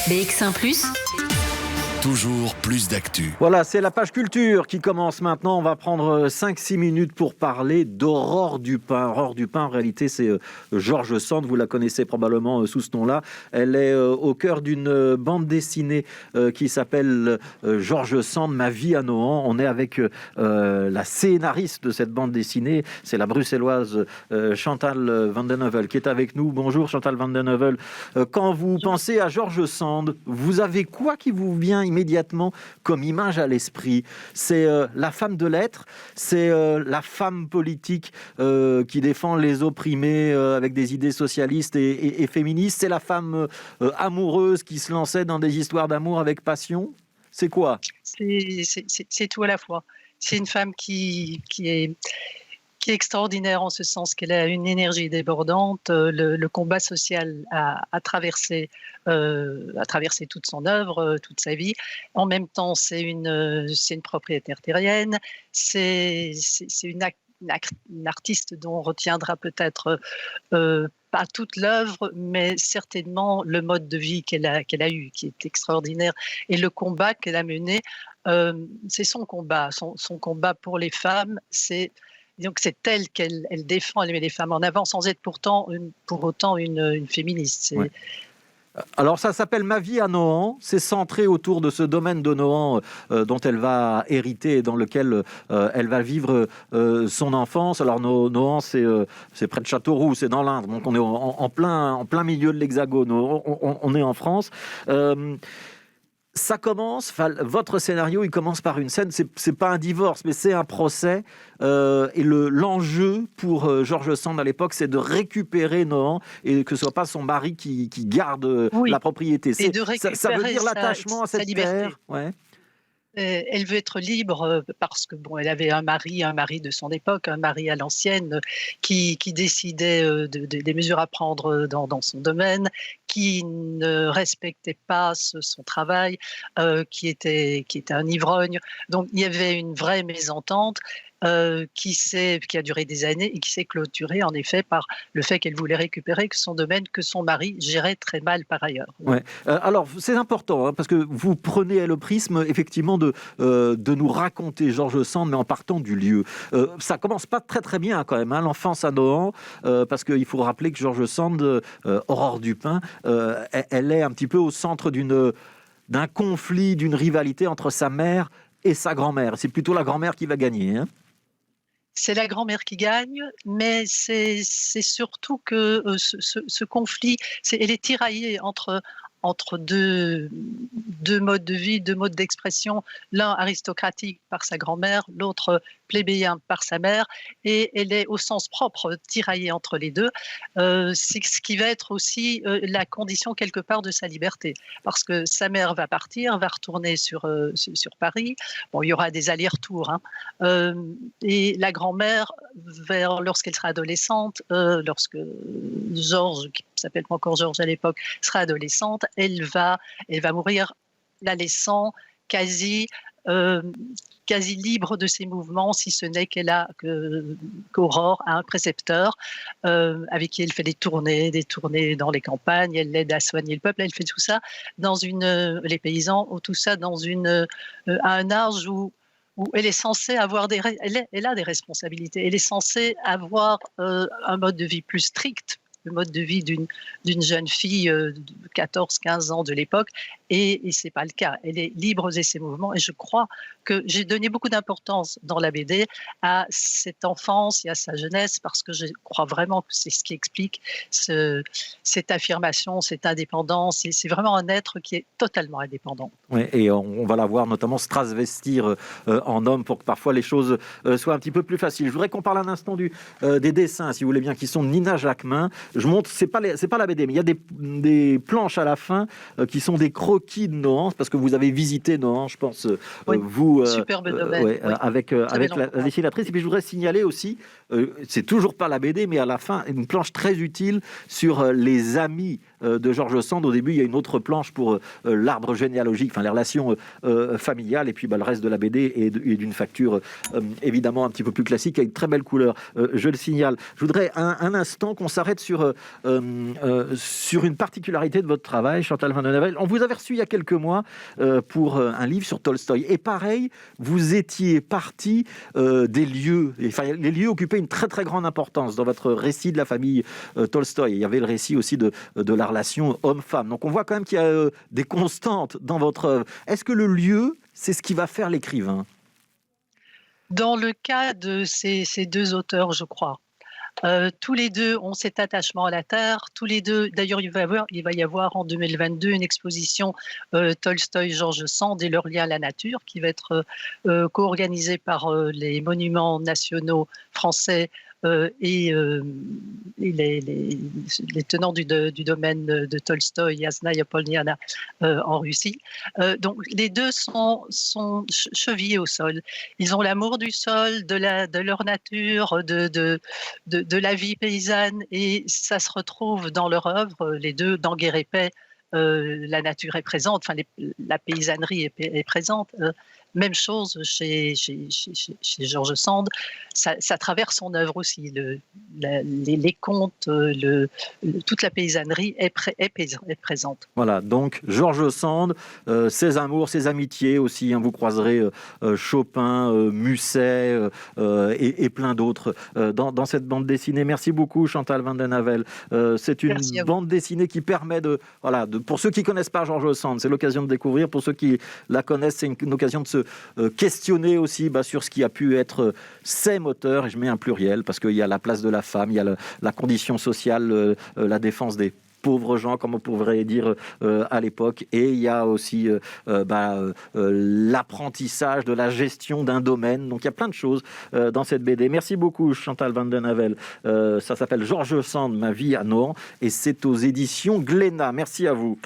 BX1 +. Toujours plus d'actu. Voilà, c'est la page culture qui commence maintenant. On va prendre 5-6 minutes pour parler d'Aurore Dupin. Aurore Dupin, en réalité, c'est George Sand. Vous la connaissez probablement sous ce nom-là. Elle est au cœur d'une bande dessinée qui s'appelle George Sand, Ma vie à Nohant. On est avec la scénariste de cette bande dessinée. C'est la bruxelloise Chantal van den Heuvel qui est avec nous. Bonjour Chantal van den Heuvel. Quand vous pensez à George Sand, vous avez quoi qui vous vient immédiatement comme image à l'esprit? C'est la femme de lettres, c'est la femme politique qui défend les opprimés avec des idées socialistes et féministes, c'est la femme amoureuse qui se lançait dans des histoires d'amour avec passion. C'est quoi? C'est tout à la fois. C'est une femme qui est extraordinaire en ce sens qu'elle a une énergie débordante. Le combat social a traversé toute son œuvre, toute sa vie. En même temps, c'est une propriétaire terrienne. C'est une artiste dont on retiendra peut-être pas toute l'œuvre, mais certainement le mode de vie qu'elle a eu, qui est extraordinaire, et le combat qu'elle a mené. C'est son combat pour les femmes. Donc c'est elle qu'elle défend, elle met les femmes en avant sans être pour autant une féministe. Ouais. Alors ça s'appelle Ma vie à Nohant, c'est centré autour de ce domaine de Nohant dont elle va hériter et dans lequel elle va vivre son enfance. Alors Nohant, c'est près de Châteauroux, c'est dans l'Indre, donc on est en plein milieu de l'Hexagone, on est en France. Ça commence, votre scénario, il commence par une scène, c'est pas un divorce, mais c'est un procès. Et l'enjeu pour George Sand à l'époque, c'est de récupérer Nohant et que ce soit pas son mari qui garde la propriété. Et de récupérer ça veut dire l'attachement à cette terre. Ouais. Elle veut être libre parce que elle avait un mari de son époque, un mari à l'ancienne, qui décidait des mesures à prendre dans son domaine, qui ne respectait pas son travail, qui était un ivrogne. Donc il y avait une vraie mésentente qui a duré des années et qui s'est clôturée en effet par le fait qu'elle voulait récupérer son domaine que son mari gérait très mal par ailleurs. Ouais. Alors c'est important parce que vous prenez le prisme effectivement de nous raconter George Sand, mais en partant du lieu. Ça commence pas très bien quand même, l'enfance à Nohant, parce qu'il faut rappeler que George Sand, Aurore Dupin, elle est un petit peu au centre d'un conflit, d'une rivalité entre sa mère et sa grand-mère. C'est plutôt la grand-mère qui va gagner, hein. C'est la grand-mère qui gagne, mais c'est surtout que ce conflit, elle est tiraillée entre deux modes de vie, deux modes d'expression, l'un aristocratique par sa grand-mère, l'autre plébéien par sa mère, et elle est au sens propre tiraillée entre les deux. C'est ce qui va être aussi la condition quelque part de sa liberté, parce que sa mère va partir, va retourner sur Paris. Bon, il y aura des allers-retours, hein. Et la grand-mère, lorsqu'elle sera adolescente, lorsque Georges, qui s'appelle pas encore Georges à l'époque, sera adolescente, elle va mourir, la laissant quasi libre de ses mouvements, si ce n'est qu'Aurore a un précepteur avec qui elle fait des tournées dans les campagnes, elle l'aide à soigner le peuple, elle fait tout ça les paysans, tout ça à un âge où elle est censée avoir elle a des responsabilités, elle est censée avoir un mode de vie plus strict, le mode de vie d'une jeune fille de 14-15 ans de l'époque, et ce n'est pas le cas. Elle est libre de ses mouvements, et je crois que j'ai donné beaucoup d'importance dans la BD à cette enfance et à sa jeunesse, parce que je crois vraiment que c'est ce qui explique cette affirmation, cette indépendance, et c'est vraiment un être qui est totalement indépendant. Oui, et on va la voir notamment se transvestir en homme pour que parfois les choses soient un petit peu plus faciles. Je voudrais qu'on parle un instant des dessins, si vous voulez bien, qui sont de Nina Jacquemin. Je montre, c'est pas la BD, mais il y a des planches à la fin qui sont des croquis de Nohant, parce que vous avez visité Nohant, je pense, vous, superbe domaine, oui. Avec la dessinatrice. Et puis je voudrais signaler aussi, c'est toujours pas la BD, mais à la fin, une planche très utile sur les amis de George Sand. Au début, il y a une autre planche pour l'arbre généalogique, enfin les relations familiales, et puis le reste de la BD est d'une facture évidemment un petit peu plus classique, avec une très belle couleur. Je le signale. Je voudrais un instant qu'on s'arrête sur une particularité de votre travail, Chantal Van Den Havel. On vous avait reçu il y a quelques mois pour un livre sur Tolstoï. Et pareil, vous étiez parti des lieux. Enfin, les lieux occupaient une très très grande importance dans votre récit de la famille Tolstoï. Il y avait le récit aussi de la relation homme-femme. Donc on voit quand même qu'il y a des constantes dans votre œuvre. Est-ce que le lieu, c'est ce qui va faire l'écrivain? Dans le cas de ces deux auteurs, je crois, tous les deux ont cet attachement à la terre. Tous les deux, d'ailleurs, il va y avoir en 2022 une exposition Tolstoï-George Sand et leur lien à la nature qui va être co-organisée par les monuments nationaux français et les tenants du domaine de Tolstoï, Yasnaya Polniana en Russie. Donc les deux sont chevillés au sol. Ils ont l'amour du sol, de leur nature, de la vie paysanne, et ça se retrouve dans leur œuvre. Les deux, dans Guerre et Paix, la nature est présente, enfin la paysannerie est présente. Même chose chez George Sand, ça traverse son œuvre aussi. Les contes, toute la paysannerie est présente. Voilà, donc George Sand, ses amours, ses amitiés aussi. Vous croiserez Chopin, Musset et plein d'autres dans cette bande dessinée. Merci beaucoup, Chantal Van Den Havel. C'est une bande dessinée qui permet pour ceux qui ne connaissent pas George Sand, c'est l'occasion de découvrir. Pour ceux qui la connaissent, c'est une occasion de se questionner aussi sur ce qui a pu être ses moteurs, et je mets un pluriel parce qu'il y a la place de la femme, il y a la condition sociale, la défense des pauvres gens, comme on pourrait dire à l'époque, et il y a aussi l'apprentissage de la gestion d'un domaine. Donc il y a plein de choses dans cette BD. Merci beaucoup, Chantal Van Den Havel. Ça s'appelle George Sand, Ma vie à Nohant, et c'est aux éditions Glénat. Merci à vous.